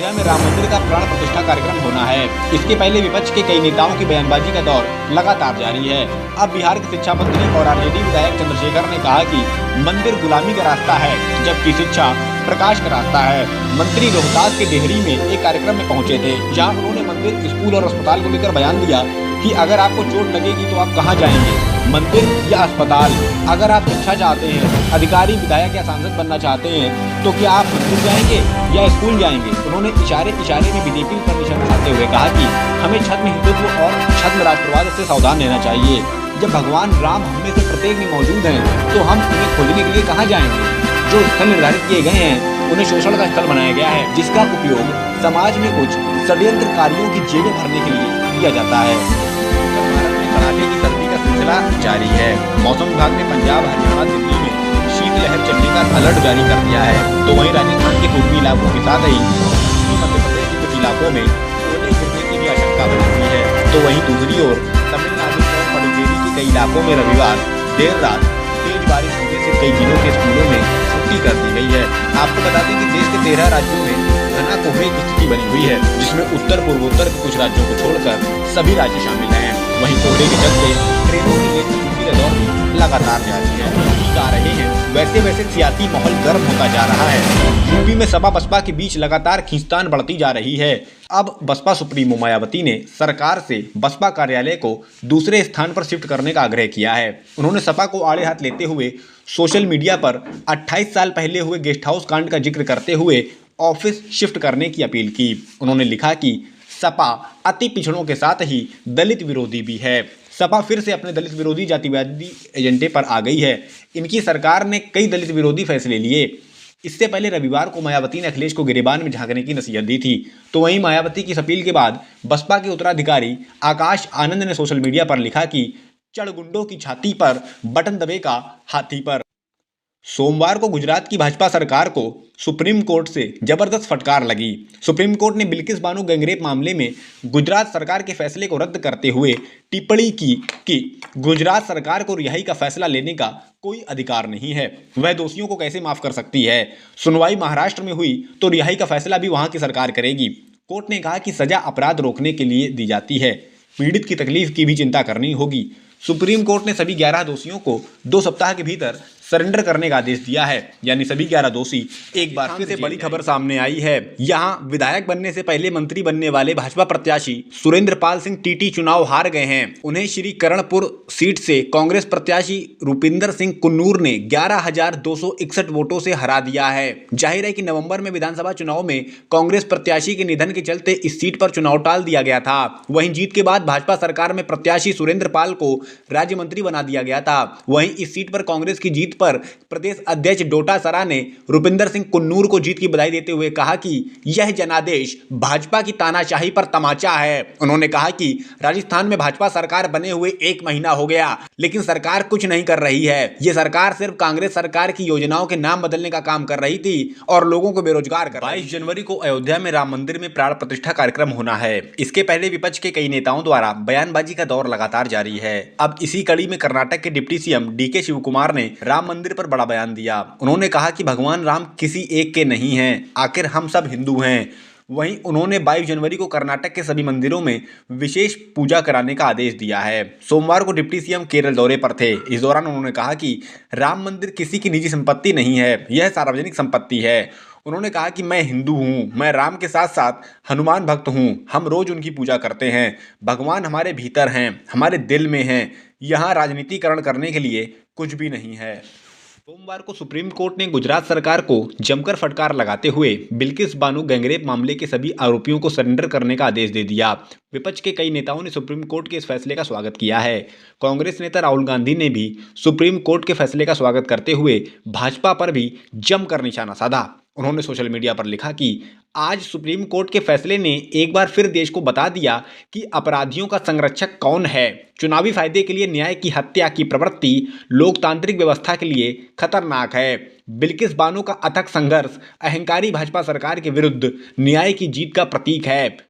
अयोध्या में राम मंदिर का प्राण प्रतिष्ठा कार्यक्रम होना है। इसके पहले विपक्ष के कई नेताओं की बयानबाजी का दौर लगातार जारी है। अब बिहार के शिक्षा मंत्री और आरजेडी विधायक चंद्रशेखर ने कहा कि मंदिर गुलामी का रास्ता है, जबकि शिक्षा प्रकाश का रास्ता है। मंत्री रोहतास के डेहरी में एक कार्यक्रम में पहुंचे थे, जहां उन्होंने मंदिर, स्कूल और अस्पताल को लेकर बयान दिया कि अगर आपको चोट लगेगी तो आप कहां जाएंगे, मंदिर या अस्पताल। अगर आप शिक्षा चाहते हैं, अधिकारी, विधायक या सांसद बनना चाहते हैं, तो क्या आप मंदिर जाएंगे या स्कूल जाएंगे। उन्होंने इशारे में बीजेपी पर निशाना साधते हुए कहा कि हमें छद्म हिंदुत्व और छद्म राष्ट्रवाद से सावधान रहना चाहिए। जब भगवान राम हम में से प्रत्येक में मौजूद हैं, तो हम उन्हें खोजने के लिए कहाँ जाएंगे। जो स्थल निर्धारित किए गए हैं, उन्हें शोषण का स्थल बनाया गया है, जिसका उपयोग समाज में कुछ षड्यंत्रकारियों की जेबें भरने के लिए किया जाता है। भारत में कड़ाके की सर्दी का सिलसिला जारी है। मौसम विभाग ने पंजाब, हरियाणा, दिल्ली में शीतलहर चलने का अलर्ट जारी कर दिया है। तो वहीं राजस्थान के पूर्वी इलाकों के साथ ही मध्य प्रदेश के कुछ इलाकों में ओले गिरने की भी आशंका बनी हुई है। तो वहीं दूसरी ओर तमिलनाडु और पुडुचेरी के कई इलाकों में रविवार देर रात तेज बारिश होने से कई जिलों के स्कूलों में छुट्टी कर दी गई है। आपको बता दें कि देश के 13 राज्यों में घना कोहरे की स्थिति बनी हुई है, जिसमें उत्तर पूर्वोत्तर के कुछ राज्यों को छोड़कर सभी राज्य शामिल हैं। वहीं कोहरे के चलते ट्रेनों की लेट छुट्टी का दौर भी लगातार जारी है। आ रहे हैं वैसे सियासी माहौल गर्म होता जा रहा है। यूपी में सपा बसपा के बीच लगातार खींचतान बढ़ती जा रही है। अब बसपा सुप्रीमो मायावती ने सरकार से बसपा कार्यालय को दूसरे स्थान पर शिफ्ट करने का आग्रह किया है। उन्होंने सपा को आड़े हाथ लेते हुए सोशल मीडिया पर 28 साल पहले हुए गेस्ट हाउस कांड का जिक्र करते हुए ऑफिस शिफ्ट करने की अपील की। उन्होंने लिखा कि सपा अति पिछड़ों के साथ ही दलित विरोधी भी है। सपा फिर से अपने दलित विरोधी जातिवादी एजेंडे पर आ गई है। इनकी सरकार ने कई दलित विरोधी फैसले लिए। इससे पहले रविवार को मायावती ने अखिलेश को गिरेबान में झांकने की नसीहत दी थी। तो वहीं मायावती की इस अपील के बाद बसपा के उत्तराधिकारी आकाश आनंद ने सोशल मीडिया पर लिखा कि चढ़गुंडों की छाती पर बटन दबेगा हाथी पर। सोमवार को गुजरात की भाजपा सरकार को सुप्रीम कोर्ट से जबरदस्त फटकार लगी। सुप्रीम कोर्ट ने बिल्किस बानो गैंगरेप मामले में गुजरात सरकार के फैसले को रद्द करते हुए टिप्पणी की कि गुजरात सरकार को रिहाई का फैसला लेने का कोई अधिकार नहीं है। वह दोषियों को कैसे माफ कर सकती है। सुनवाई महाराष्ट्र में हुई तो रिहाई का फैसला भी वहां की सरकार करेगी। कोर्ट ने कहा कि सजा अपराध रोकने के लिए दी जाती है, पीड़ित की तकलीफ की भी चिंता करनी होगी। सुप्रीम कोर्ट ने सभी 11 दोषियों को 2 सप्ताह के भीतर सरेंडर करने का आदेश दिया है, यानी सभी 11 दोषी एक बार फिर से बड़ी खबर सामने आई है। यहां विधायक बनने से पहले मंत्री बनने वाले भाजपा प्रत्याशी सुरेंद्र पाल सिंह टीटी चुनाव हार गए हैं। उन्हें श्री करणपुर सीट से कांग्रेस प्रत्याशी रूपिंदर सिंह कुन्नूर ने 11,261 वोटों से हरा दिया है। जाहिर है कि नवंबर में विधानसभा चुनाव में कांग्रेस प्रत्याशी के निधन के चलते इस सीट पर चुनाव टाल दिया गया था। वहीं जीत के बाद भाजपा सरकार में प्रत्याशी सुरेंद्र पाल को राज्य मंत्री बना दिया गया था। वहीं इस सीट पर कांग्रेस की जीत पर प्रदेश अध्यक्ष डोटासरा ने रूपिंदर सिंह कुन्नूर को जीत की बधाई देते हुए कहा कि यह जनादेश भाजपा की तानाशाही पर तमाचा है। उन्होंने कहा कि राजस्थान में भाजपा सरकार बने हुए 1 महीना हो गया, लेकिन सरकार कुछ नहीं कर रही है। यह सरकार सिर्फ कांग्रेस सरकार की योजनाओं के नाम बदलने का काम कर रही थी और लोगों को बेरोजगार कर। 22 जनवरी को अयोध्या में राम मंदिर में प्राण प्रतिष्ठा कार्यक्रम होना है। इसके पहले विपक्ष के कई नेताओं द्वारा बयानबाजी का दौर लगातार जारी है। अब इसी कड़ी में कर्नाटक के डिप्टी सीएम डीके शिवकुमार ने राम मंदिर पर बड़ा बयान दिया। उन्होंने कहा कि भगवान राम किसी एक के नहीं हैं, आखिर हम सब हिंदू हैं। वहीं उन्होंने 22 जनवरी को कर्नाटक के सभी मंदिरों में विशेष पूजा कराने का आदेश दिया है। सोमवार को डिप्टी सीएम केरल दौरे पर थे। इस दौरान उन्होंने कहा कि राम मंदिर किसी की निजी संपत्ति नहीं है, यह सार्वजनिक संपत्ति है। उन्होंने कहा कि मैं हिंदू हूँ, मैं राम के साथ साथ हनुमान भक्त हूँ, हम रोज उनकी पूजा करते हैं। भगवान हमारे भीतर हैं, हमारे दिल में हैं, यहाँ राजनीतिकरण करने के लिए कुछ भी नहीं है। सोमवार को सुप्रीम कोर्ट ने गुजरात सरकार को जमकर फटकार लगाते हुए बिल्किस बानो गैंगरेप मामले के सभी आरोपियों को सरेंडर करने का आदेश दे दिया। विपक्ष के कई नेताओं ने सुप्रीम कोर्ट के इस फैसले का स्वागत किया है। कांग्रेस नेता राहुल गांधी ने भी सुप्रीम कोर्ट के फैसले का स्वागत करते हुए भाजपा पर भी जमकर निशाना साधा। उन्होंने सोशल मीडिया पर लिखा कि आज सुप्रीम कोर्ट के फैसले ने एक बार फिर देश को बता दिया कि अपराधियों का संरक्षक कौन है। चुनावी फायदे के लिए न्याय की हत्या की प्रवृत्ति लोकतांत्रिक व्यवस्था के लिए खतरनाक है। बिल्किस बानो का अथक संघर्ष अहंकारी भाजपा सरकार के विरुद्ध न्याय की जीत का प्रतीक है।